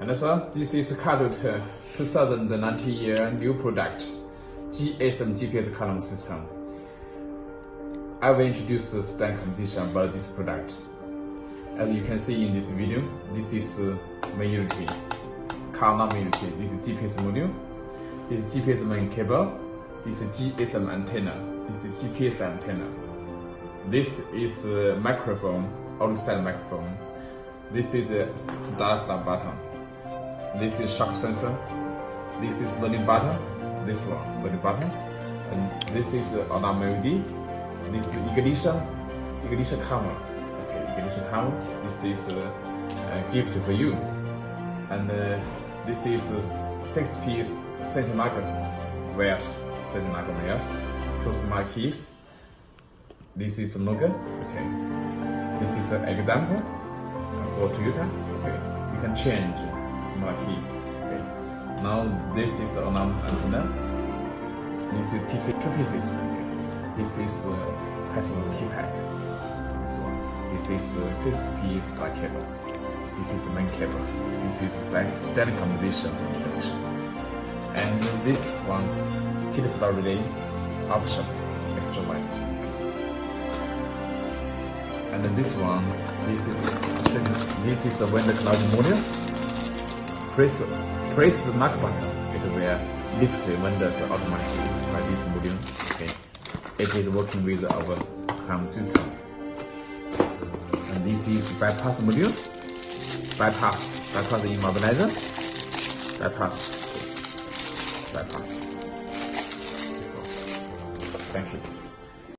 And so this is called 2019 new product, GSM GPS column system. I will introduce the stand competition about this product. As you can see in this video, this is main unity, column main unity. This is GPS module, this is GPS main cable, this is GSM antenna, this is GPS antenna. This is a microphone, outside microphone. This is a start button. This is shock sensor. This is learning button. This one, learning button. And this is alarm LED. This is ignition cover. Okay, ignition cover. This is a gift for you. And this is 6 centimeter wires. Close my keys. This is a logo. Okay. This is an example for Toyota. Okay. You can change smart key. Okay. Now this is an antenna. This is PKE 2 pieces. Okay. This is personal keypad. This one. This is 6P star cable. This is main cables. This is standard combination connection. And this one's key start relay option, extra line. And then this one, this is a window cloud module. Press the mark button. It will lift the windows automatically by this module. Okay, it is working with our CAM system. And this is bypass module. Bypass immobilizer. Bypass. This one. Thank you.